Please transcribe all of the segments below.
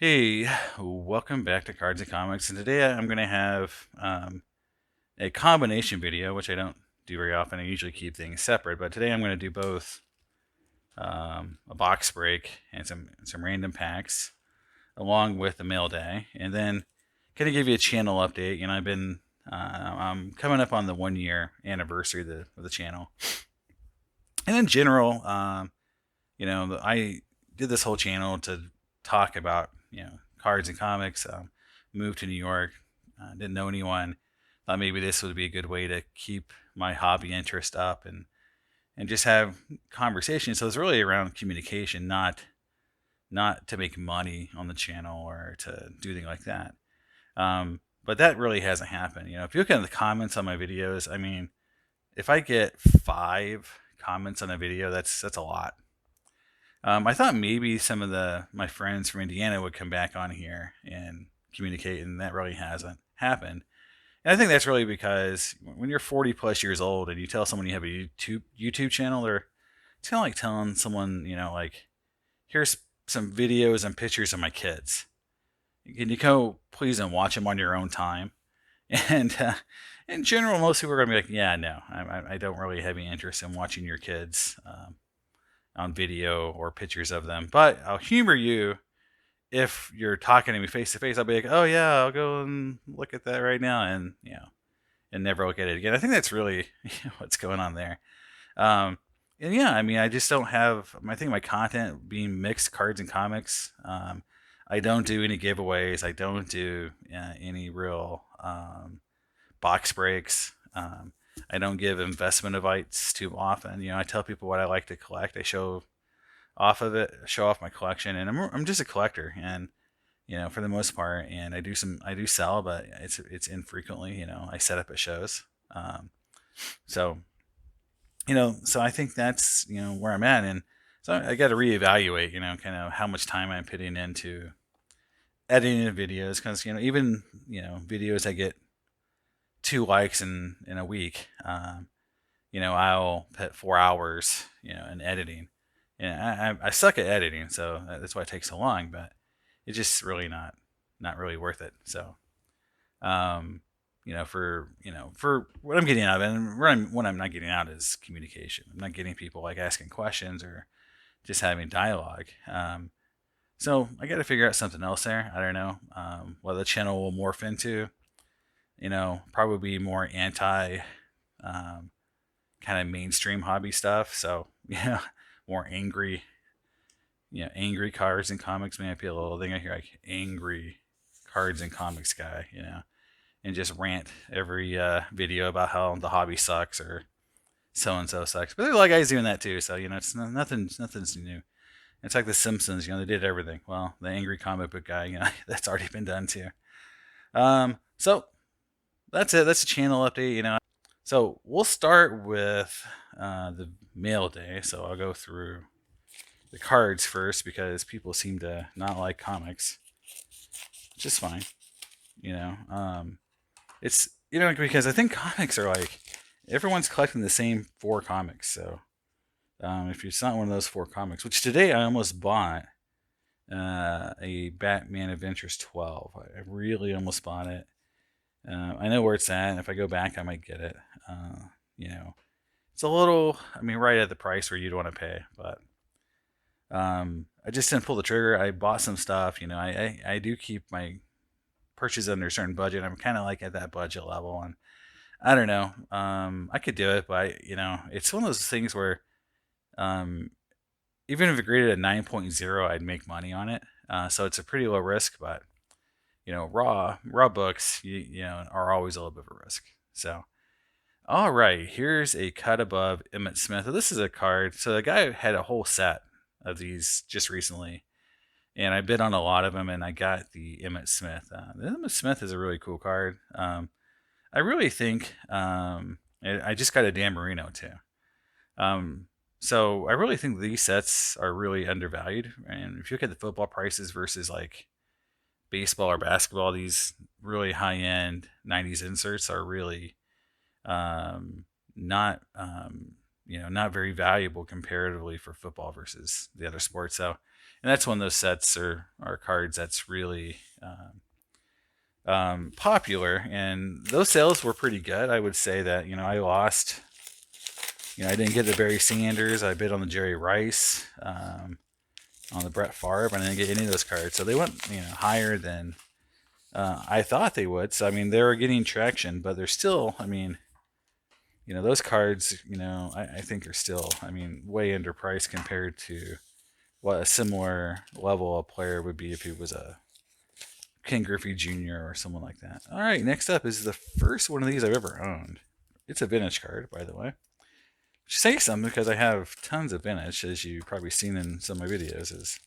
Hey, welcome back to Cards and Comics. And today I'm going to have a combination video, which I don't do very often. I usually keep things separate, but today I'm going to do both a box break and some random packs, along with the mail day, and then kind of give you a channel update. I'm coming up on the 1 year anniversary of the channel, and in general, I did this whole channel to talk about cards and comics. Moved to New York, didn't know anyone. Thought maybe this would be a good way to keep my hobby interest up and just have conversations. So it's really around communication, not to make money on the channel or to do anything like that. But that really hasn't happened. If you look at the comments on my videos, I mean, if I get 5 comments on a video, that's a lot. I thought maybe some of my friends from Indiana would come back on here and communicate, and that really hasn't happened. And I think that's really because when you're 40 plus years old and you tell someone you have a YouTube channel, it's kind of like telling someone, like, here's some videos and pictures of my kids. Can you go please and watch them on your own time? And in general, most people are going to be like, yeah, no, I don't really have any interest in watching your kids on video or pictures of them. But I'll humor you if you're talking to me face to face. I'll be like, oh yeah, I'll go and look at that right now, and and never look at it again. I think that's really what's going on there. Um, and yeah, I mean, I just don't have. I think my content being mixed cards and comics. I don't do any giveaways. I don't do any real box breaks. I don't give investment advice too often. I tell people what I like to collect. I show off my collection, and I'm just a collector, and for the most part, and I do sell, but it's infrequently. I set up at shows, so so I think that's where I'm at, and so I got to reevaluate, kind of how much time I'm putting into editing the videos, because even videos I get 2 likes in a week. I'll put 4 hours, in editing. And I suck at editing, so that's why it takes so long. But it's just really not really worth it. So, um, for what I'm getting out of it, and what I'm not getting out is communication. I'm not getting people like asking questions or just having dialogue. So I got to figure out something else there. I don't know what the channel will morph into. Probably more anti kind of mainstream hobby stuff. So more angry, angry cards and comics may appeal a little thing. I hear like angry cards and comics guy, and just rant every video about how the hobby sucks or so and so sucks. But there's a lot of guys doing that too. So it's nothing's new. It's like The Simpsons. They did everything. Well, the angry comic book guy, that's already been done too. So that's it. That's a channel update. So we'll start with the mail day. So I'll go through the cards first because people seem to not like comics, which is fine. You know, it's because I think comics are like everyone's collecting the same 4 comics. So if it's not one of those 4 comics, which today I almost bought a Batman Adventures 12. I really almost bought it. I know where it's at. And if I go back, I might get it. You know, it's a little, I mean, right at the price where you'd want to pay, but I just didn't pull the trigger. I bought some stuff. I do keep my purchases under a certain budget. I'm kind of like at that budget level, and I don't know. I could do it, but it's one of those things where um, even if it graded at 9.0, I'd make money on it. So it's a pretty low risk, but raw books, are always a little bit of a risk. So, all right, here's a cut above Emmett Smith. This is a card. So the guy had a whole set of these just recently, and I bid on a lot of them, and I got the Emmett Smith. The Emmett Smith is a really cool card. I really think I just got a Dan Marino too. Um, so I really think these sets are really undervalued. And if you look at the football prices versus like baseball or basketball, these really high end 90s inserts are really not not very valuable comparatively for football versus the other sports. So, and that's one of those sets or cards that's really popular, and those sales were pretty good. I would say that I lost. I didn't get the Barry Sanders. I bid on the Jerry Rice, on the Brett Favre. I didn't get any of those cards, so they went higher than I thought they would. So I mean, they're getting traction, but they're still. I mean, those cards. I think are still. I mean, way underpriced compared to what a similar level of player would be if he was a Ken Griffey Jr. or someone like that. All right, next up is the first one of these I've ever owned. It's a vintage card, by the way. Which say something because I have tons of vintage, as you've probably seen in some of my videos. Is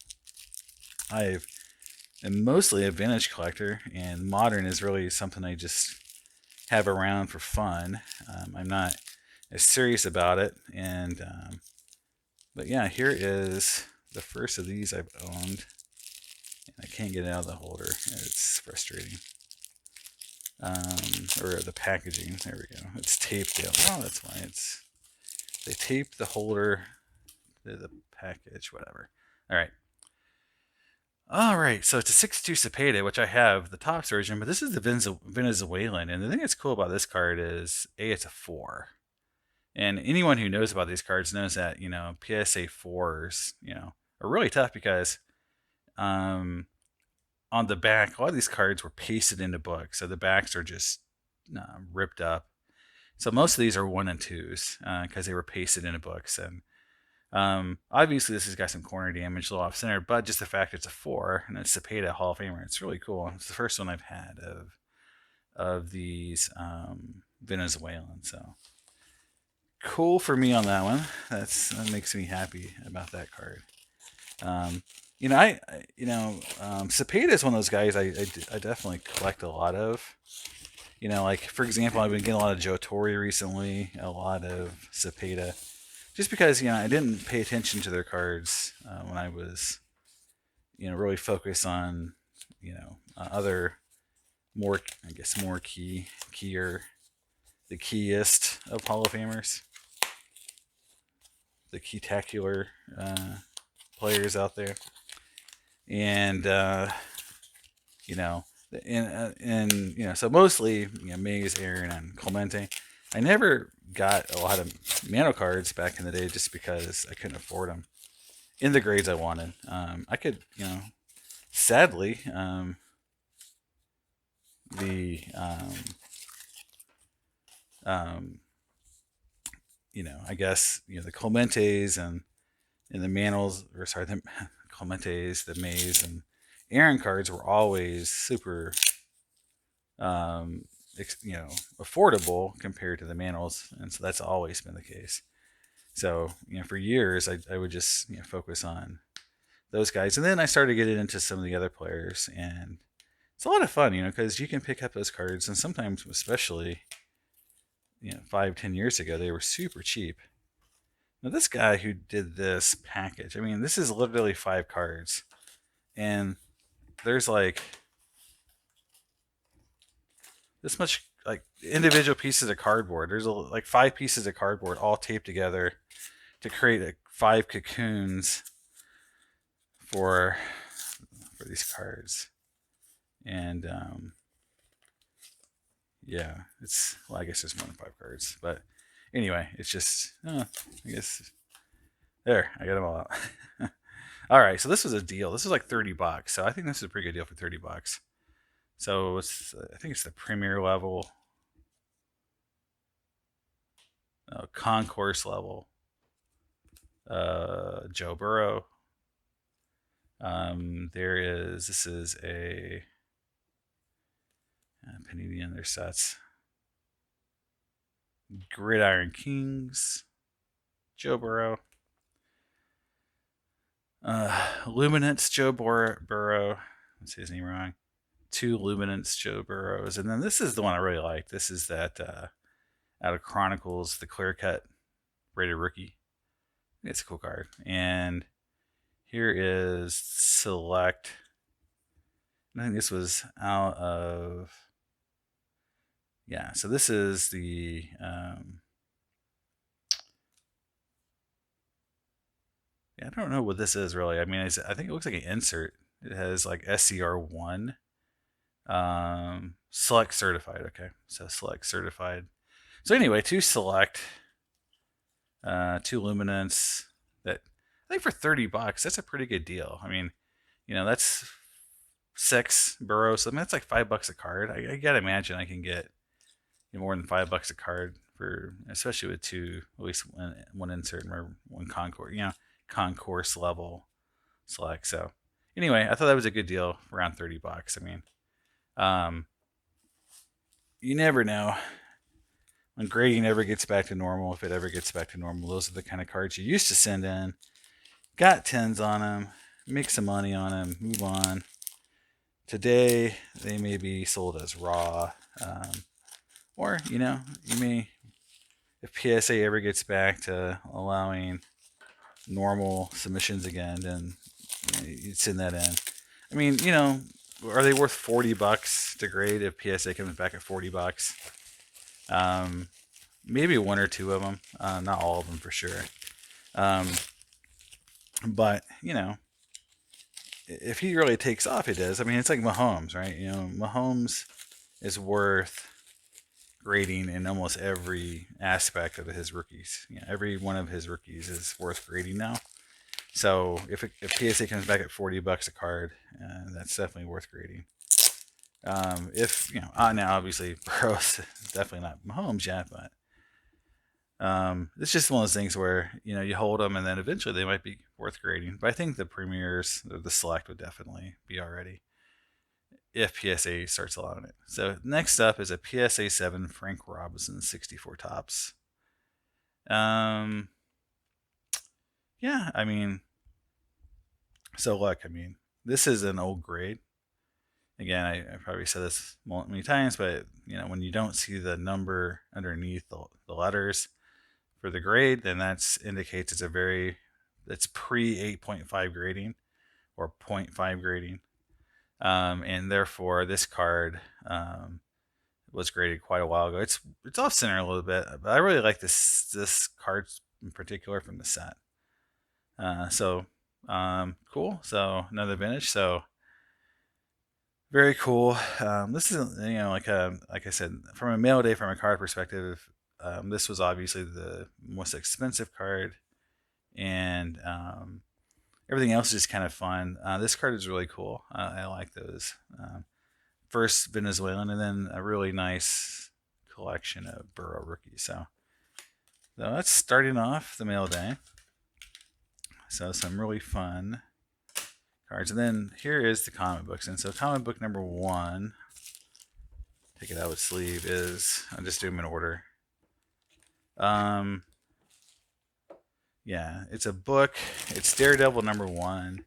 I am mostly a vintage collector, and modern is really something I just have around for fun. I'm not as serious about it, and but yeah, here is the first of these I've owned. I can't get it out of the holder. It's frustrating. Or the packaging. There we go. It's taped down. Oh, that's why they taped the holder to the package. Whatever. All right. All right. So it's a 6-2 Cepeda, which I have the Topps version, but this is the Venezuelan. And the thing that's cool about this card is it's a 4. And anyone who knows about these cards knows that PSA 4s are really tough because on the back, a lot of these cards were pasted into books, so the backs are just ripped up. So most of these are 1 and 2s because they were pasted into books. And obviously this has got some corner damage, a little off center, but just the fact it's a 4 and it's Cepeda Hall of Famer, it's really cool. It's the first one I've had of these Venezuelan. So cool for me on that one. That makes me happy about that card. Cepeda is one of those guys I definitely collect a lot of. Like for example, I've been getting a lot of Joe Torre recently, a lot of Cepeda, just because I didn't pay attention to their cards when I was really focused on other more keyer the keyest of Hall of Famers, the keytacular players out there. And so mostly Mays, Aaron, and Clemente. I never got a lot of Mano cards back in the day just because I couldn't afford them in the grades I wanted. I could, sadly, I guess the Clementes and the Manos, or sorry, the Clementes, the Mays, and Aaron cards were always super, affordable compared to the Manos, and so that's always been the case. So for years I would just focus on those guys, and then I started getting into some of the other players, and it's a lot of fun, because you can pick up those cards, and sometimes, especially 5-10 years ago, they were super cheap. Now this guy who did this package, I mean, this is literally 5 cards, and there's like this much like individual pieces of cardboard. There's like 5 pieces of cardboard all taped together to create 5 cocoons for these cards. And yeah, I guess there's more than 5 cards, but anyway, it's just I guess there, I got them all out. All right, so this was a deal. This is like $30, so I think this is a pretty good deal for $30. So I think it's the premier level, concourse level, Joe Burrow. This is a Panini and their sets. Gridiron Kings, Joe Burrow. Luminance Joe Burrow. Let's say his name wrong. 2 Luminance Joe Burrows. And then this is the one I really like. This is that out of Chronicles, the clear cut rated rookie. It's a cool card. And here is Select. I think this was out of, yeah, so this is the don't know what this is really. I mean, I think it looks like an insert. It has like SCR1, select certified. Okay, so select certified. So anyway, two select, two luminance. That I think for $30, that's a pretty good deal. I mean, that's 6 burrows. I mean, that's like $5 a card. I gotta imagine I can get more than $5 a card for, especially with two, at least one insert or one concourse, concourse level select. So anyway, I thought that was a good deal, around $30. I mean, you never know when grading ever gets back to normal, if it ever gets back to normal. Those are the kind of cards you used to send in, got 10s on them, make some money on them, move on. Today, they may be sold as raw, or, you may, if PSA ever gets back to allowing normal submissions again, then you'd send that in. I mean, are they worth $40 to grade if PSA comes back at $40? Maybe one or two of them, not all of them for sure. But if he really takes off, he does. I mean, it's like Mahomes, right? Mahomes is worth grading in almost every aspect of his rookies. Every one of his rookies is worth grading now. So if PSA comes back at $40 a card, that's definitely worth grading. If now obviously Burrow's definitely not Mahomes yet, but it's just one of those things where you hold them and then eventually they might be worth grading. But I think the premiers, the select, would definitely be already if PSA starts allowing it. So next up is a PSA 7 Frank Robinson 64 Topps. Yeah, I mean, so look, I mean, this is an old grade. Again, I probably said this many times, but when you don't see the number underneath the letters for the grade, then that indicates it's pre 8.5 grading or 0.5 grading. And therefore this card was graded quite a while ago. It's off center a little bit, but I really like this card in particular from the set. So cool. So another vintage. So very cool. This is like I said, from a mail day, from a card perspective, this was obviously the most expensive card, and everything else is just kind of fun. This card is really cool. I like those. First Venezuelan, and then a really nice collection of Burrow rookies. So that's starting off the mail day. So some really fun cards. And then here is the comic books. And so comic book number 1, take it out with sleeve, is, I'll just do them in order. Yeah, it's a book. It's Daredevil number 1.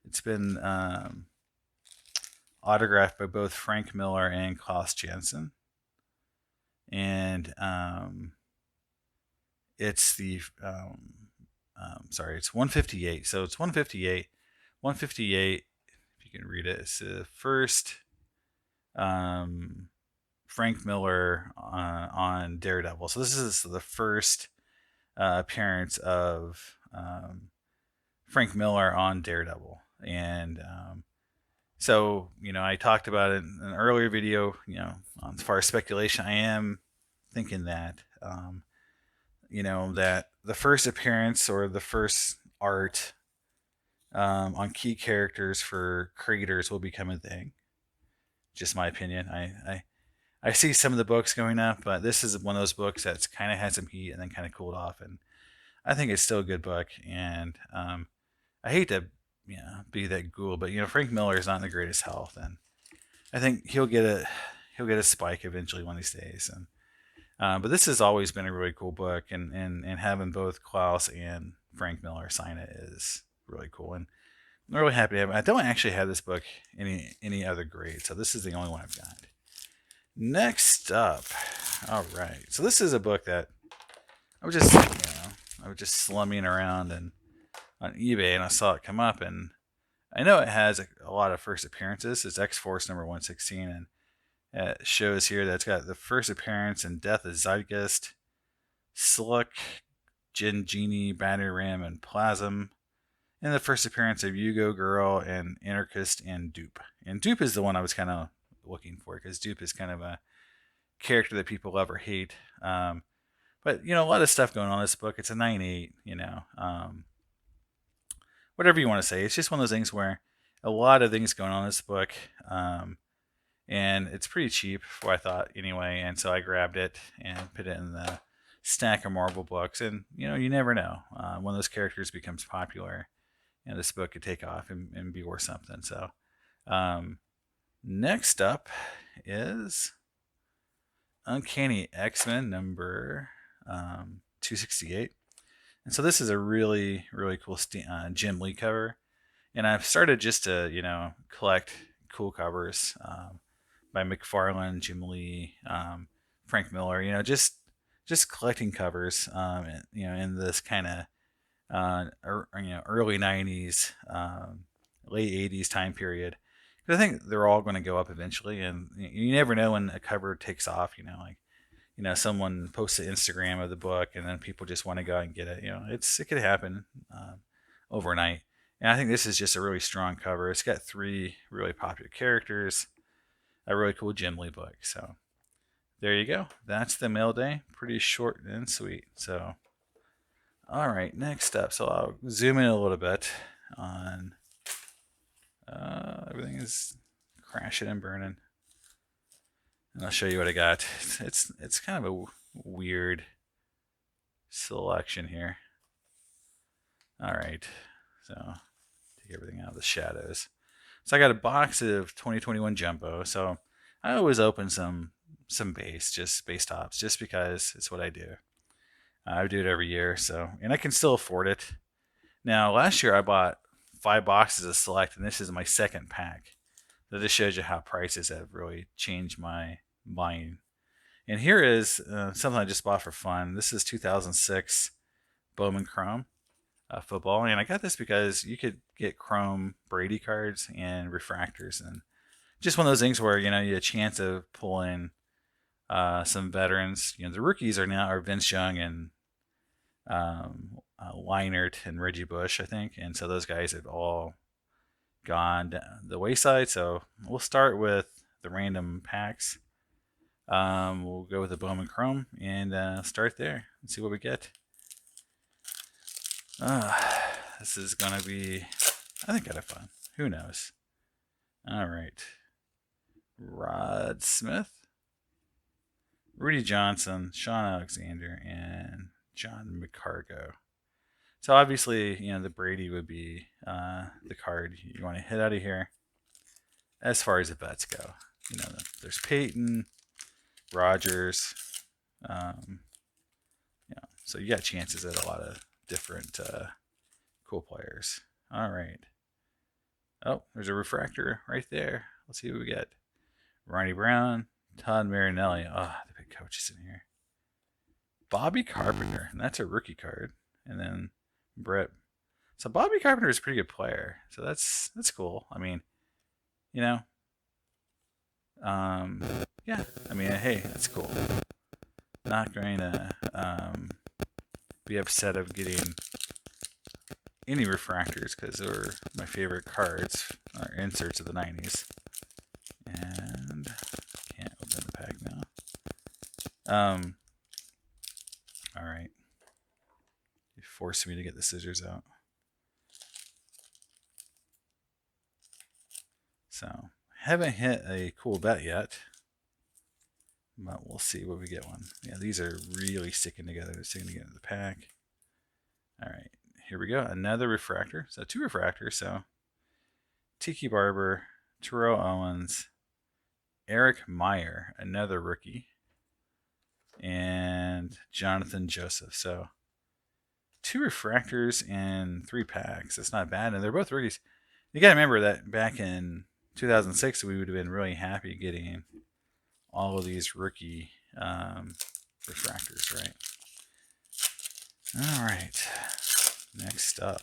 It's been autographed by both Frank Miller and Klaus Janson. And it's the it's 158. So it's 158. 158, if you can read it, it's the first Frank Miller on Daredevil. So this is the first appearance of Frank Miller on Daredevil. And so, I talked about it in an earlier video, as far as speculation, I am thinking that, that the first appearance or the first art on key characters for creators will become a thing. Just my opinion. I see some of the books going up, but this is one of those books that's kind of had some heat and then kind of cooled off, and I think it's still a good book. And I hate to be that ghoul, but Frank Miller is not in the greatest health, and I think he'll get a spike eventually one of these days. And but this has always been a really cool book, and having both Klaus and Frank Miller sign it is really cool, and I'm really happy to have it. I don't actually have this book any other grade, so this is the only one I've got. Next up, all right. So this is a book that I was just slumming around and on eBay, and I saw it come up, and I know it has a lot of first appearances. It's X-Force number 116, and it shows here that it's got the first appearance in Death of Zeitgeist, Slick, Genie, Battery Ram, and Plasm. and the first appearance of Yugo Girl and Anarchist and Dupe. And Dupe is the one I was kind of looking for, because Dupe is kind of a character that people love or hate. But a lot of stuff going on in this book. It's a 9.8, whatever you want to say. It's just one of those things where a lot of things going on in this book. And it's pretty cheap, what I thought anyway. And so I grabbed it and put it in the stack of Marvel books. And you never know, when those characters becomes popular, this book could take off and be worth something. So next up is Uncanny X-Men number 268. And so this is a really, really cool Jim Lee cover. And I've started just to, collect cool covers by McFarlane, Jim Lee, Frank Miller, just collecting covers, in this kind of, early 90s, late 80s time period. Because I think they're all going to go up eventually. And you never know when a cover takes off, someone posts an Instagram of the book and then people just want to go and get it. It could happen overnight. And I think this is just a really strong cover. It's got 3 really popular characters, a really cool Jim Lee book. So there you go. That's the mail day. Pretty short and sweet. So, all right, next up. So I'll zoom in a little bit on everything is crashing and burning. And I'll show you what I got. It's kind of a weird selection here. All right, so take everything out of the shadows. So I got a box of 2021 Jumbo. So I always open some base tops, just because it's what I do. I do it every year, and I can still afford it. Now, last year I bought 5 boxes of Select, and this is my second pack. So this shows you how prices have really changed my buying. And here is something I just bought for fun. This is 2006 Bowman Chrome football, and I got this because you could get Chrome Brady cards and refractors, and just one of those things where you had a chance of pulling some veterans. The rookies are Vince Young and Leinart and Reggie Bush, I think, and so those guys have all gone down the wayside. So we'll start with the random packs. We'll go with the Bowman Chrome and start there and see what we get. This is gonna be, I think, kind of fun. Who knows? All right. Rod Smith, Rudy Johnson, Sean Alexander, and John McCargo. So obviously, the Brady would be the card you want to hit out of here. As far as the bets go, there's Peyton, Rogers, so you got chances at a lot of different cool players. All right. Oh, there's a refractor right there. Let's see what we get. Ronnie Brown, Todd Marinelli. The big coaches in here. Bobby Carpenter, and that's a rookie card. And then Brett. So Bobby Carpenter is a pretty good player. So that's cool. I mean, yeah. I mean, hey, that's cool. Not going to be upset of getting any refractors, because they were my favorite cards, or inserts of the 90s. And can't open the pack now. All right. You forced me to get the scissors out. So, haven't hit a cool bet yet, but we'll see what we get one. Yeah, these are really sticking together. They're sticking together in the pack. All right, here we go. Another refractor. So 2 refractors. So Tiki Barber, Terrell Owens, Eric Meyer, another rookie, and Jonathan Joseph. So 2 refractors and 3 packs. That's not bad, and they're both rookies. You got to remember that back in 2006, we would have been really happy getting all of these rookie refractors, right? All right. Next up.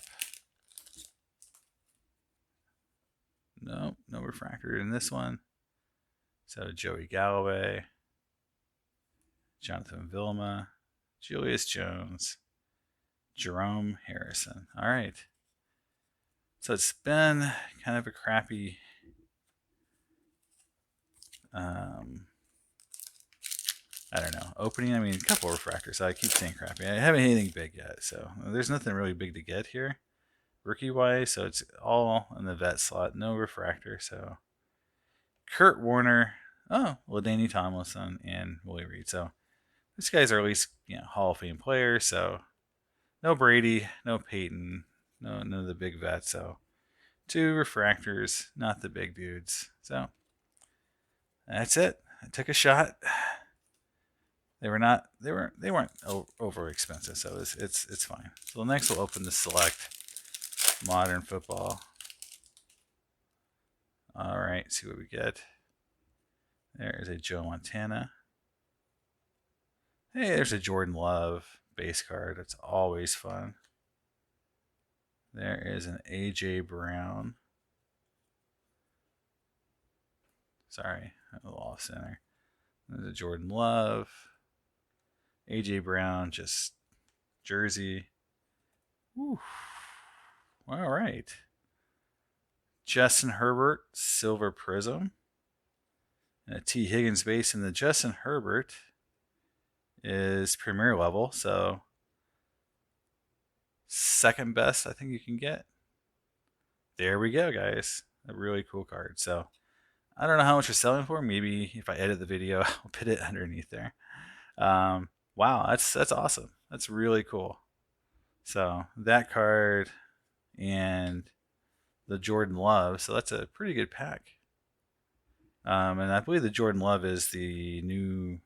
No refractor in this one. So Joey Galloway, Jonathan Vilma, Julius Jones, Jerome Harrison. All right. So it's been kind of a crappy I don't know, opening. I mean, a couple of refractors. I keep saying crappy. I haven't anything big yet, so there's nothing really big to get here, rookie wise. So it's all in the vet slot, no refractor. So Kurt Warner, LaDainian Tomlinson, and Willie Reed. So these guys are at least Hall of Fame players. So no Brady, no Peyton, none of the big vets. So 2 refractors, not the big dudes. So that's it. I took a shot. They weren't over expensive, so it's fine. So next we'll open the select modern football. All right, see what we get. There is a Joe Montana. Hey, there's a Jordan Love base card. That's always fun. There is an AJ Brown. Sorry, I'm a little off center. There's a Jordan Love. AJ Brown, just jersey. Whew. All right. Justin Herbert, silver prism. And a T. Higgins base, and the Justin Herbert is premier level, so second best I think you can get. There we go, guys. A really cool card. So I don't know how much you're selling for. Maybe if I edit the video, I'll put it underneath there. Wow, that's awesome. That's really cool. So that card and the Jordan Love. So that's a pretty good pack. And I believe the Jordan Love is the new.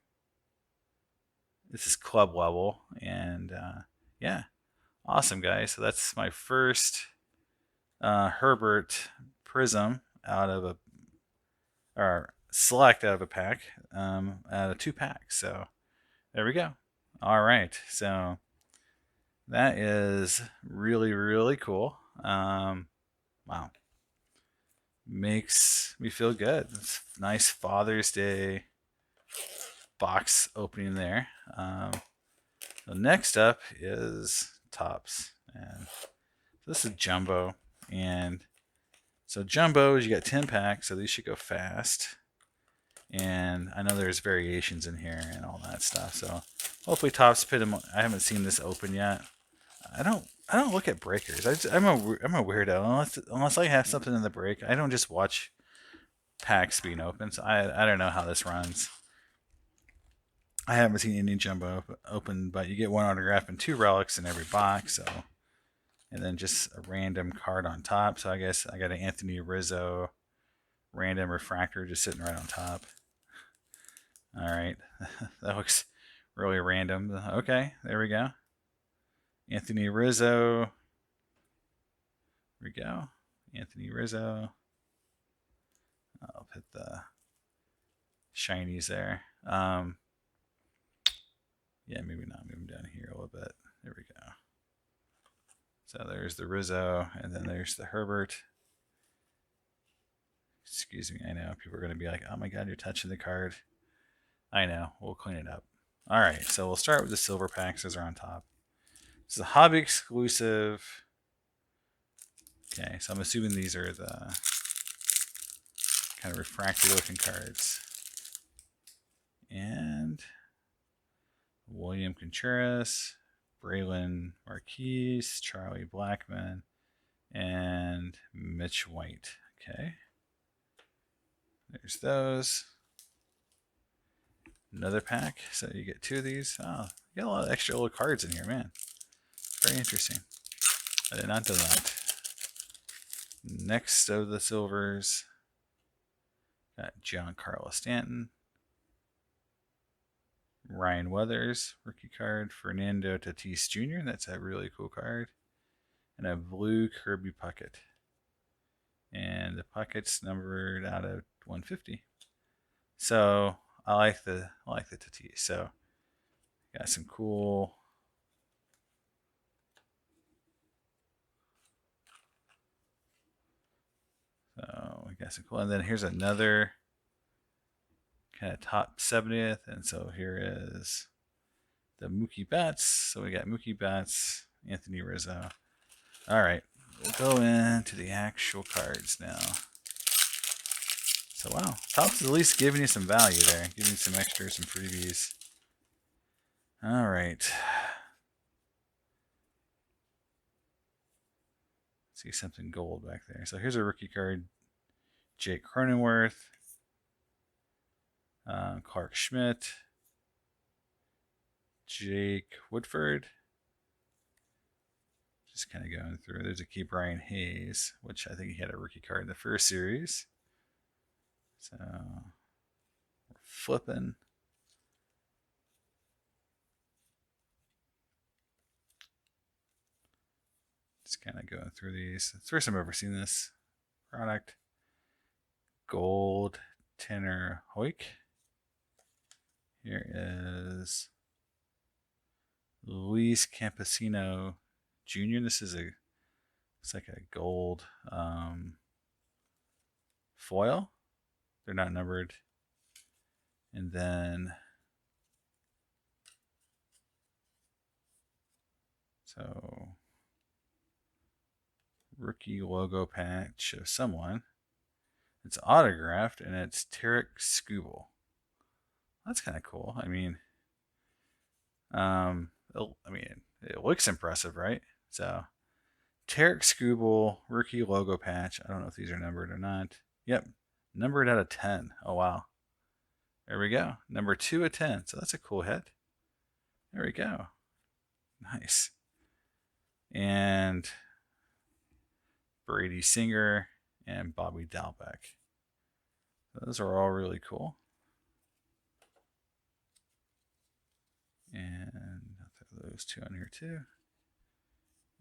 This is club level, and yeah, awesome, guys. So that's my first Herbert Prism out of or select out of a pack, out of 2 packs. So there we go. All right, so that is really, really cool. Wow, makes me feel good. It's nice Father's Day box opening there. So next up is Topps, and this is Jumbo, and so Jumbos, you got 10 packs, so these should go fast. And I know there's variations in here and all that stuff, so hopefully Topps put them. I haven't seen this open yet. I don't look at breakers. I'm a weirdo. Unless I have something in the break, I don't just watch packs being open. So I don't know how this runs. I haven't seen any Jumbo open, but you get 1 autograph and 2 relics in every box. So, and then just a random card on top. So I guess I got an Anthony Rizzo random refractor just sitting right on top. All right, that looks really random. Okay, there we go. Anthony Rizzo. Here we go. Anthony Rizzo. I'll put the shinies there. Yeah, maybe not. Move them down here a little bit. There we go. So there's the Rizzo, and then there's the Herbert. Excuse me, I know people are going to be like, oh my god, you're touching the card. I know, we'll clean it up. All right, so we'll start with the silver packs as they're on top. This is a hobby exclusive. Okay, so I'm assuming these are the kind of refractory looking cards. And William Contreras, Braylon Marquise, Charlie Blackmon, and Mitch White. Okay. There's those. Another pack. So you get 2 of these. Oh, you got a lot of extra little cards in here, man. Very interesting. I did not know that. Next of the silvers, got Giancarlo Stanton, Ryan Weathers, rookie card, Fernando Tatis Jr. That's a really cool card. And a blue Kirby Puckett. And the Puckett's numbered out of 150. So I like the Tatis. So got some cool. So we got some cool. And then here's another kind of top 70th. And so here is the Mookie Betts. So we got Mookie Betts, Anthony Rizzo. All right. we'll go into the actual cards now. So wow, Topps is at least giving you some value there, giving you some extra, some freebies. All right. See something gold back there. So here's a rookie card. Jake Cronenworth, Clark Schmidt, Jake Woodford. Just kind of going through. There's a Ke'Bryan Hayes, which I think he had a rookie card in the first series. So we're flipping. Just kind of going through these. It's the first time I've ever seen this product. Gold Tanner Hoik. Here is Luis Campesino Jr. This is it's like a gold foil. They're not numbered. And then so rookie logo patch of someone. It's autographed and it's Tarek Skubal. That's kind of cool. I mean, it looks impressive, right? So Tarek Skubal rookie logo patch. I don't know if these are numbered or not. Yep, numbered out of 10. Oh wow. There we go. Number 2 of 10. So that's a cool hit. There we go. Nice. And Brady Singer and Bobby Dalbec. Those are all really cool. And I'll throw those two on here too.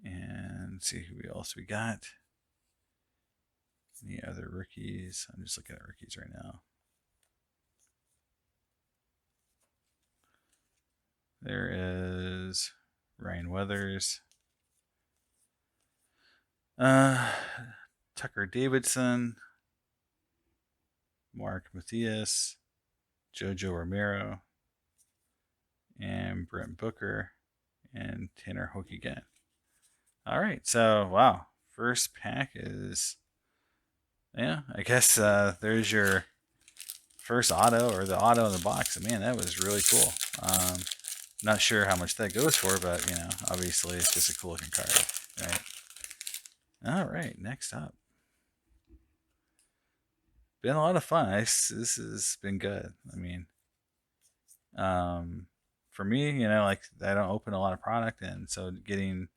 And see who else we got. Any other rookies? I'm just looking at rookies right now. There is Ryan Weathers. Tucker Davidson. Mark Matthias. Jojo Romero. And Brent Booker. And Tanner Hook again. All right, so wow. First pack is, yeah, I guess there's your first auto, or the auto in the box. Man, that was really cool. Not sure how much that goes for, but, you know, obviously it's just a cool looking card, right? All right, next up. Been a lot of fun. This has been good. I mean, for me, you know, like, I don't open a lot of product, and so getting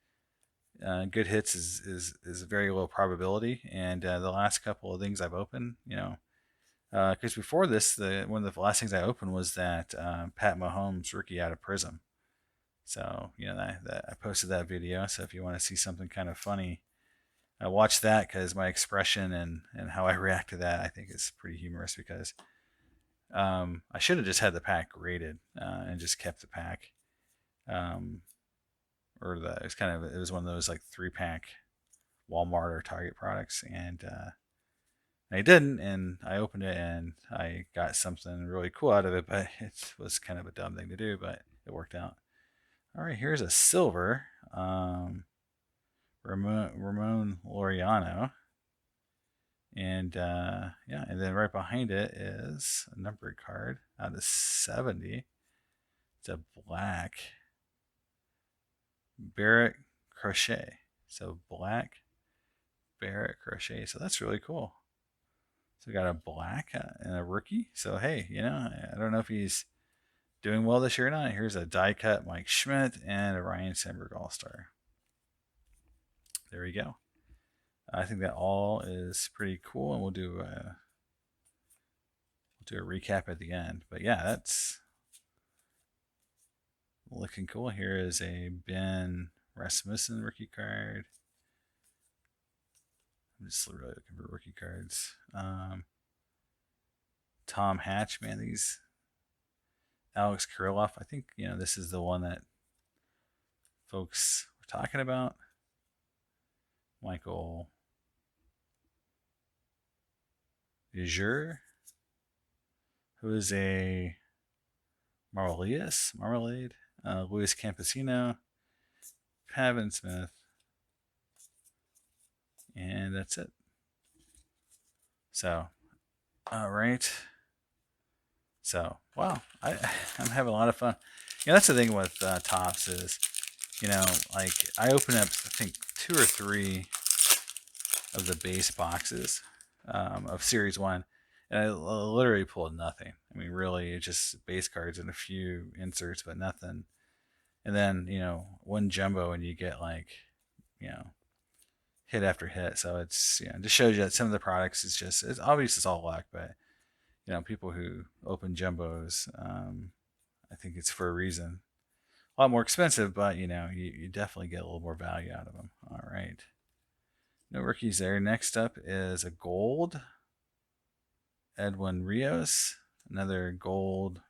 good hits is a very low probability. And the last couple of things I've opened, you know, because before this, one of the last things I opened was that Pat Mahomes rookie out of Prism. So, you know, that I posted that video. So if you want to see something kind of funny, watch that, because my expression and how I react to that, I think is pretty humorous, because I should have just had the pack graded and just kept the pack. Or it was one of those like 3-pack Walmart or Target products, and I didn't, and I opened it and I got something really cool out of it, but it was kind of a dumb thing to do, but it worked out. All right, here's a silver Ramon Laureano, and yeah, and then right behind it is a numbered card out of 70. It's a black Barrett Crochet. So black Barrett Crochet. So that's really cool. So we got a black and a rookie. So hey, you know, I don't know if he's doing well this year or not. Here's a die cut Mike Schmidt and a Ryan Sandberg All-Star. There we go. I think that all is pretty cool, and we'll do a recap at the end. But yeah, that's looking cool. Here is a Ben Rasmussen rookie card. I'm just really looking for rookie cards. Tom Hatch, man, these Alex Kirilloff. I think, you know, this is the one that folks were talking about. Michael Viger, who is a Marmalade. Luis Campesino, Pavin Smith, And that's it. So, all right. So, wow, I'm having a lot of fun. That's the thing with Topps is, like I open up, I think 2 or 3 of the base boxes of Series 1, and I literally pulled nothing. I mean, really, it's just base cards and a few inserts, but nothing. And then, one jumbo, and you get like, you know, hit after hit. So it's, it just shows you that some of the products is just, it's obvious it's all luck, but, people who open jumbos, I think it's for a reason. A lot more expensive, but, you definitely get a little more value out of them. All right. No rookies there. Next up is a gold. Edwin Rios. Another gold.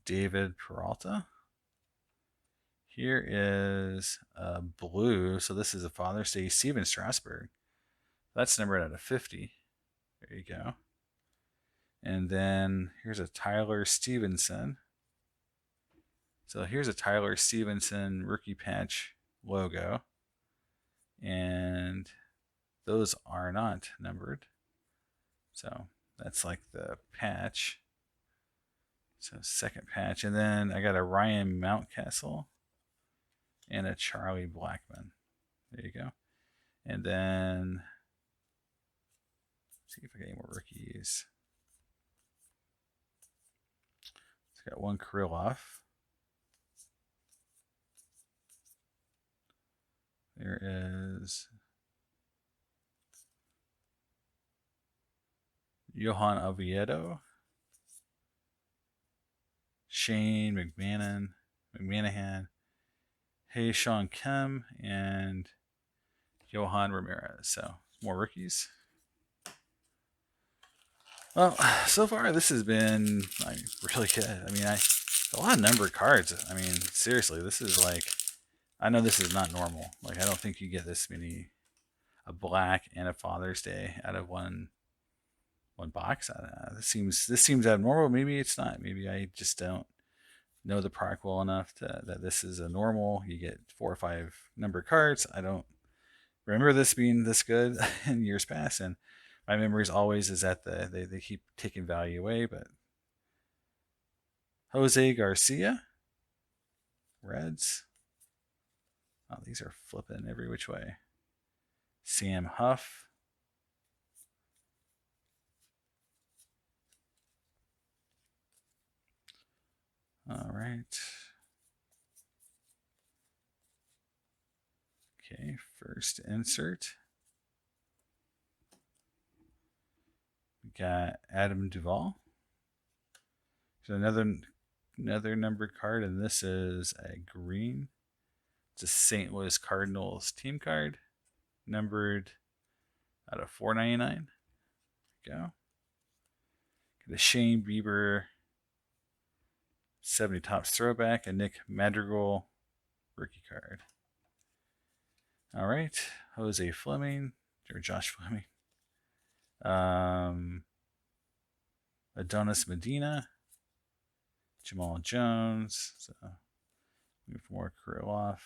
David Peralta. Here is a blue. So this is a Father's Day. Steven Strasburg. That's numbered out of 50. There you go. And then here's a Tyler Stevenson. So here's a Tyler Stevenson rookie patch logo. And those are not numbered. So that's like the patch. So second patch. And then I got a Ryan Mountcastle and a Charlie Blackmon. There you go. And then let's see if I get any more rookies. It's got one Krylov. There is Johan Oviedo, Shane McManahan, Sean Kim, and Johan Ramirez. So more rookies. Well, so far this has been like really good. I mean, a lot of numbered cards. I mean, seriously, this is like, I know this is not normal. Like, I don't think you get this many, a black and a Father's Day out of one box. This seems abnormal. Maybe it's not. Maybe I just don't know the product well enough that this is a normal. You get 4 or 5 numbered cards. I don't remember this being this good in years past, and my memories always is that they keep taking value away. But Jose Garcia, Reds. Oh, these are flipping every which way. Sam Huff. All right. Okay, first insert. We got Adam Duvall. So another numbered card, and this is a green. It's a St. Louis Cardinals team card, numbered out of 499. There we go. Got a Shane Bieber 70 Topps throwback, a Nick Madrigal rookie card. All right, Jose Fleming or Josh Fleming. Adonis Medina, Jamal Jones. So move more Krylov.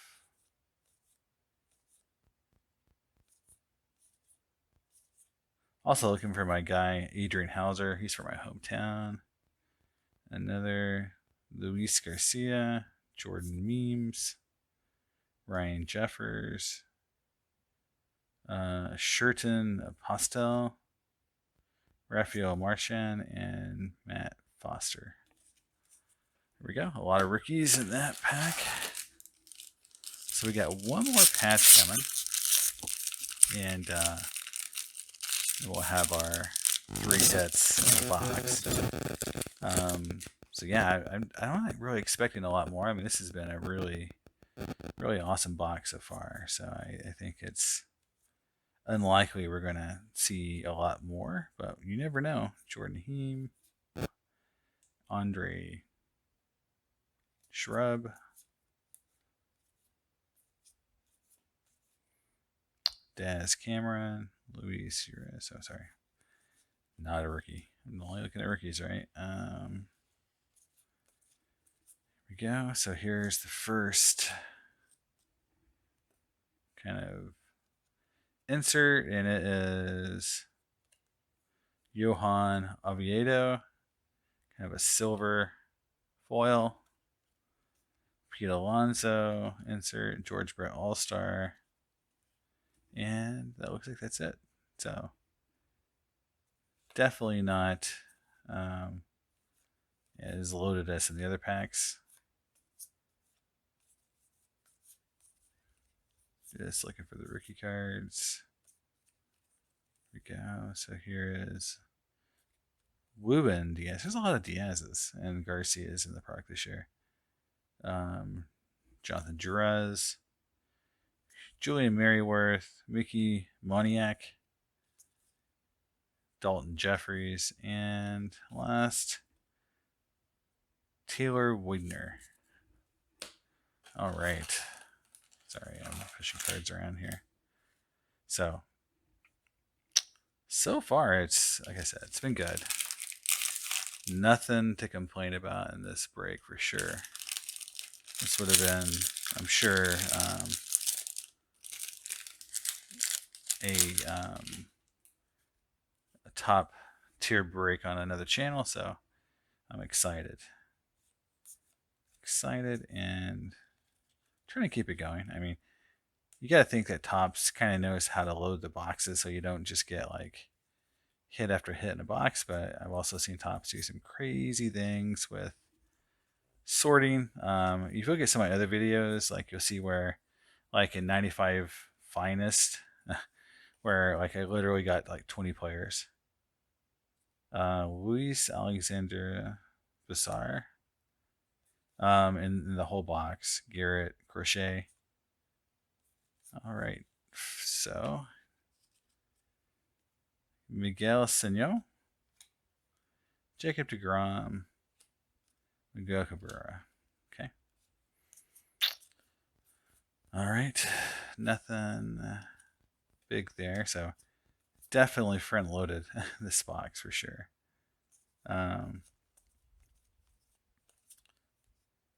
Also looking for my guy Adrian Hauser. He's from my hometown. Another Luis Garcia, Jordan Memes, Ryan Jeffers, Sherton Postel, Rafael Marchand, and Matt Foster. There we go. A lot of rookies in that pack. So we got one more patch coming. And we'll have our 3 sets in the box. So yeah, I'm not really expecting a lot more. I mean, this has been a really, really awesome box so far. So I think it's unlikely we're going to see a lot more, but you never know. Jordan Heem, Andre Shrub, Daz Cameron, Luis Urias. Oh, sorry. Not a rookie. I'm only looking at rookies, right? Here we go. So here's the first kind of insert, and it is Johan Oviedo, kind of a silver foil. Pete Alonso, insert George Brett All-Star. And that looks like that's it. So definitely not as loaded as in the other packs. Just looking for the rookie cards. Here we go. So here is Ruben Diaz. There's a lot of Diaz's and Garcias in the product this year. Jonathan Jerez, Julian Merryworth, Mickey Moniak, Dalton Jeffries, and last, Taylor Wigner. All right. Sorry, I'm pushing cards around here. So far, it's, like I said, it's been good. Nothing to complain about in this break for sure. This would have been, I'm sure, a top tier break on another channel, so I'm excited. And trying to keep it going. I mean, you got to think that Topps kind of knows how to load the boxes so you don't just get like hit after hit in a box, but I've also seen Topps do some crazy things with sorting. If you look at some of my other videos, like you'll see where, like in 95 Finest, where like I literally got like 20 players. Luis Alexander Bassar, in the whole box. Garrett Crochet. All right, so Miguel Senio, Jacob deGrom, Miguel Cabrera. Okay. All right, nothing big there. So definitely front loaded this box for sure. Here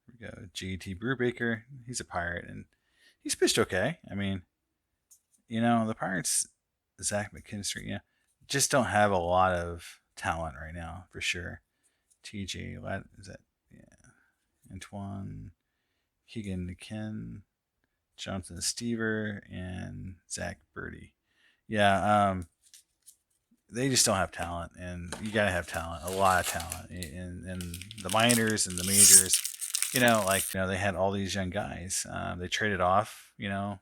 we go. J.T. Brubaker. He's a Pirate, and he's pitched okay. I mean, you know, the Pirates, Zach McKinstry, just don't have a lot of talent right now for sure. TJ, is that, Antoine, Keegan Ken, Jonathan Stever, and Zach Birdie. Yeah, they just don't have talent, and you gotta have talent, a lot of talent in the minors and the majors. They had all these young guys. They traded off, a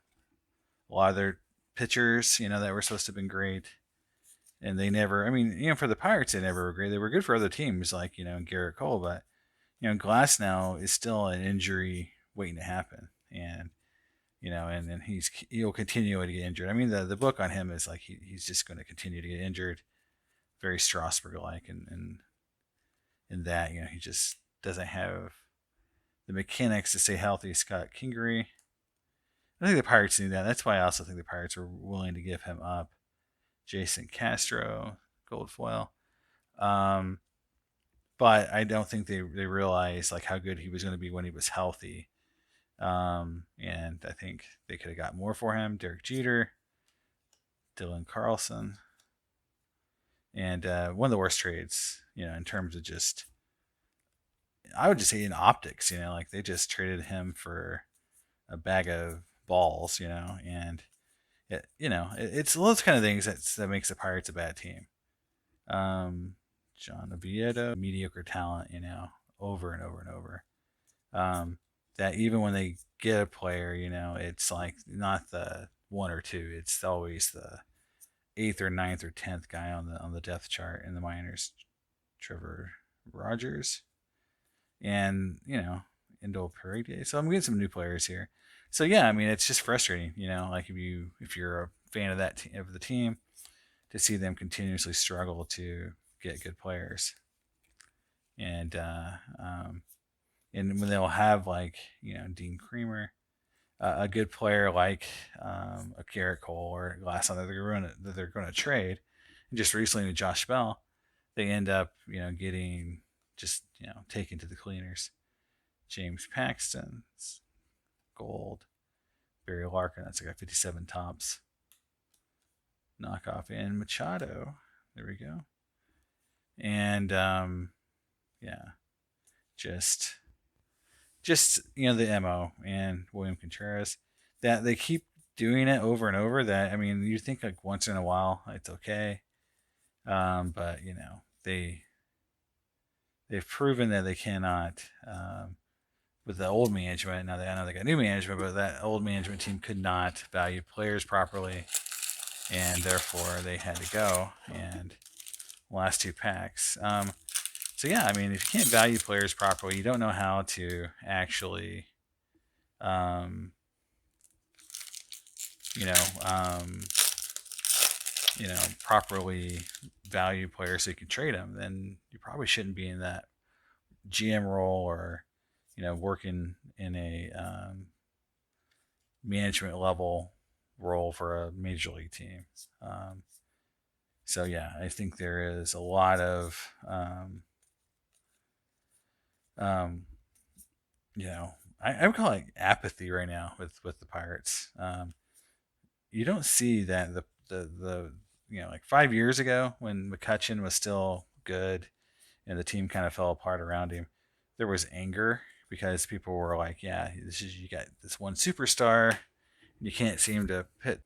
lot of their pitchers, that were supposed to have been great, and they never. I mean, for the Pirates, they never were great. They were good for other teams, like Garrett Cole, but Glass now is still an injury waiting to happen, and and he'll continue to get injured. I mean, the book on him is like he's just going to continue to get injured, very Strasburg like, and in that he just doesn't have the mechanics to stay healthy. Scott Kingery. I think the Pirates need that. That's why I also think the Pirates were willing to give him up. Jason Castro, gold foil. But I don't think they realized like how good he was going to be when he was healthy. And I think they could have got more for him. Derek Jeter, Dylan Carlson, and one of the worst trades, in terms of just, I would just say in optics, like they just traded him for a bag of balls, and it's those kind of things that makes the Pirates a bad team. John Oviedo, mediocre talent, over and over and over. That even when they get a player, it's like not the 1 or 2. It's always the 8th or 9th or 10th guy on the depth chart in the minors. Trevor Rogers, and Indel Paredes. So I'm getting some new players here. So yeah, I mean it's just frustrating, like if you're a fan of of the team, to see them continuously struggle to get good players, and when they'll have like Dean Creamer, a good player like a Garrett Cole or Glass that they're going to trade, and just recently with Josh Bell, they end up getting just taken to the cleaners. James Paxton, gold. Barry Larkin. That's like a 57 tops knockoff. And Machado. There we go. And yeah, just the MO and William Contreras, that they keep doing it over and over. That, I mean, you think like once in a while it's okay, but they've proven that they cannot, with the old management. Now I know they got new management, but that old management team could not value players properly, and therefore they had to go. And last two packs. So yeah, I mean, if you can't value players properly, you don't know how to actually, um, you know, um, properly value players so you can trade them, then you probably shouldn't be in that GM role, or working in a management level role for a major league team. So yeah, I think there is a lot of I would call it apathy right now with the Pirates. You don't see that the like 5 years ago when McCutchen was still good and the team kind of fell apart around him, there was anger because people were like, yeah, you got this one superstar, you can't seem to hit,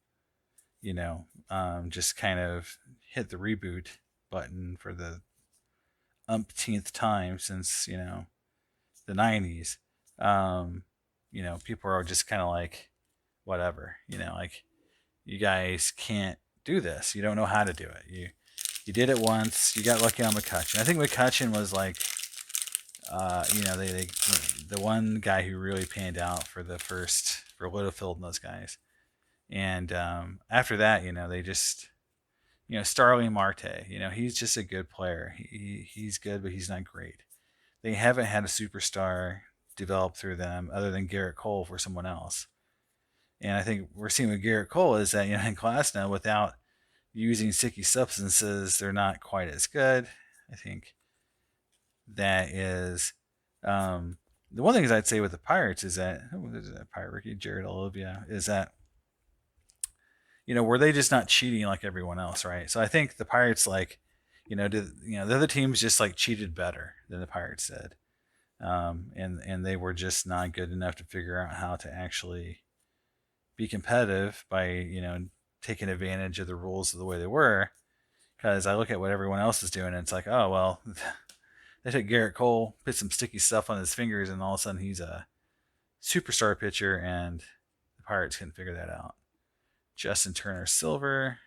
just kind of hit the reboot button for the umpteenth time since the 90s. um, People are just kind of like, whatever, like, you guys can't do this. You don't know how to do it. You did it once. You got lucky on McCutchen. I think McCutchen was like, they the one guy who really panned out for Littlefield and those guys. And after that, they just, Starling Marte. He's just a good player. He's good, but he's not great. They haven't had a superstar develop through them other than Garrett Cole for someone else. And I think we're seeing with Garrett Cole is that, in class now, without using sticky substances, they're not quite as good. I think that is the one thing I'd say with the Pirates is that, there's a Pirate rookie, Jared Olivia, is that, were they just not cheating like everyone else, right? So I think the Pirates, like, the other teams just like cheated better than the Pirates did. And they were just not good enough to figure out how to actually be competitive by, taking advantage of the rules of the way they were. Because I look at what everyone else is doing, and it's like, oh, well, they took Garrett Cole, put some sticky stuff on his fingers, and all of a sudden he's a superstar pitcher, and the Pirates couldn't figure that out. Justin Turner Silver.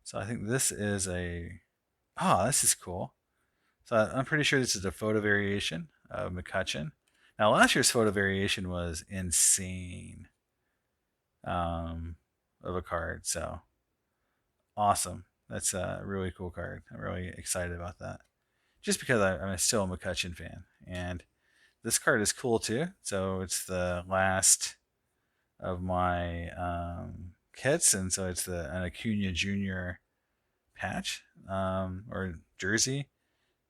So I think this is this is cool. So I'm pretty sure this is a photo variation of McCutchen. Now, last year's photo variation was insane, of a card. So awesome. That's a really cool card. I'm really excited about that. Just because I'm still a McCutchen fan. And this card is cool too. So it's the last of my kits. And so it's an Acuna Jr. patch, or jersey.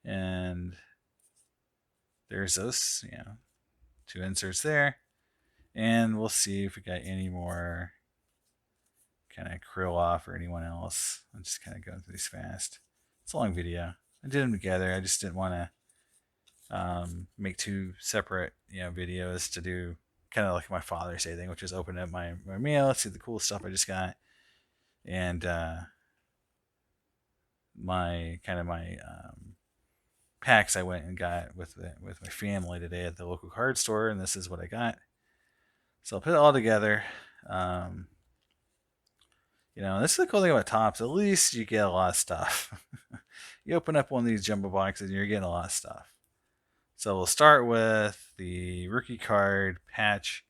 And there's those, two inserts there. And we'll see if we got any more kind of Krylov or anyone else. I'm just kind of going through these fast. It's a long video. I did them together. I just didn't want to make two separate, videos to do kind of like my Father's Day thing, which is open up my mail, see the cool stuff I just got, and my packs I went and got with my family today at the local card store, and this is what I got. So I'll put it all together. This is the cool thing about Topps. At least you get a lot of stuff. You open up one of these jumbo boxes and you're getting a lot of stuff. So we'll start with the rookie card patch,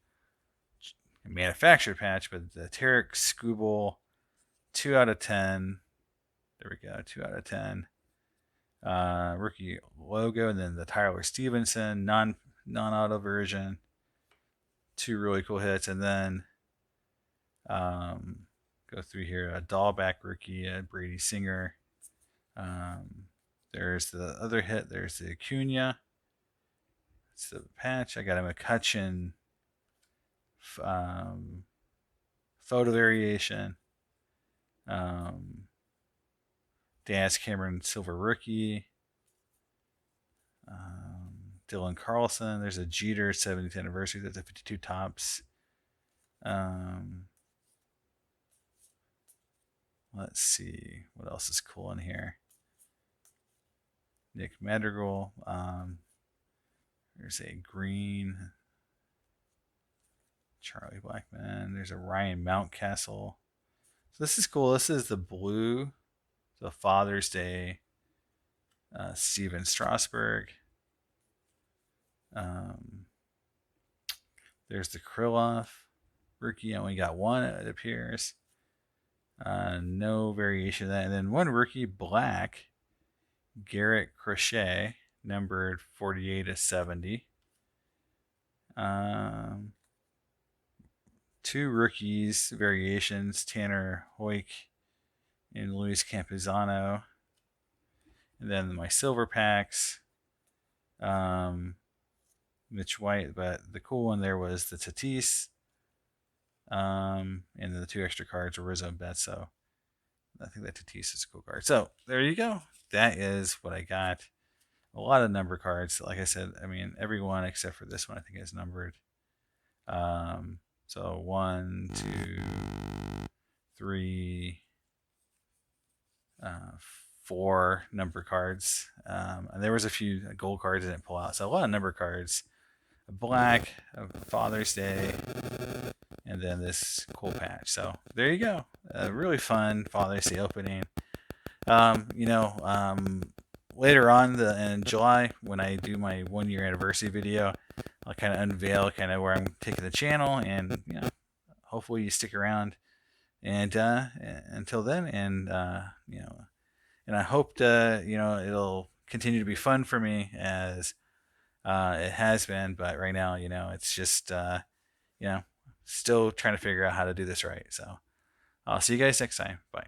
manufactured patch, but the Tarek Skubal 2 out of 10. There we go, 2 out of 10. Rookie logo, and then the Tyler Stevenson non-auto version. 2 really cool hits, and then go through here. A Dahlback rookie, Brady Singer. There's the other hit. There's the Acuna. It's the patch. I got a McCutchen photo variation. Daz Cameron Silver Rookie. Dylan Carlson. There's a Jeter 70th anniversary. That's a 52 tops. Let's see what else is cool in here. Nick Madrigal. There's a green Charlie Blackmon. There's a Ryan Mountcastle. So this is cool. This is the blue, the Father's Day. Steven Strasburg. There's the Krylov rookie. I only got one, it appears. No variation of that. And then one rookie, black, Garrett Crochet, numbered 48/70. Two rookies variations, Tanner Hoyk and Luis Campuzano. And then my silver packs, Mitch White, but the cool one there was the Tatis. And then the two extra cards were Rizzo and Betts. So I think that Tatis is a cool card. So there you go. That is what I got. A lot of number cards. Like I said, I mean, every one except for this one I think is numbered. So 1, 2, 3, 4 number cards. And there was a few gold cards I didn't pull out. So a lot of number cards. A black, a Father's Day, and then this cool patch. So there you go. A really fun Father's Day opening. Later on in July, when I do my 1-year anniversary video, I'll kind of unveil kind of where I'm taking the channel, and hopefully you stick around. And until then, and and I hope it'll continue to be fun for me as it has been. But right now, it's just still trying to figure out how to do this right. So I'll see you guys next time. Bye.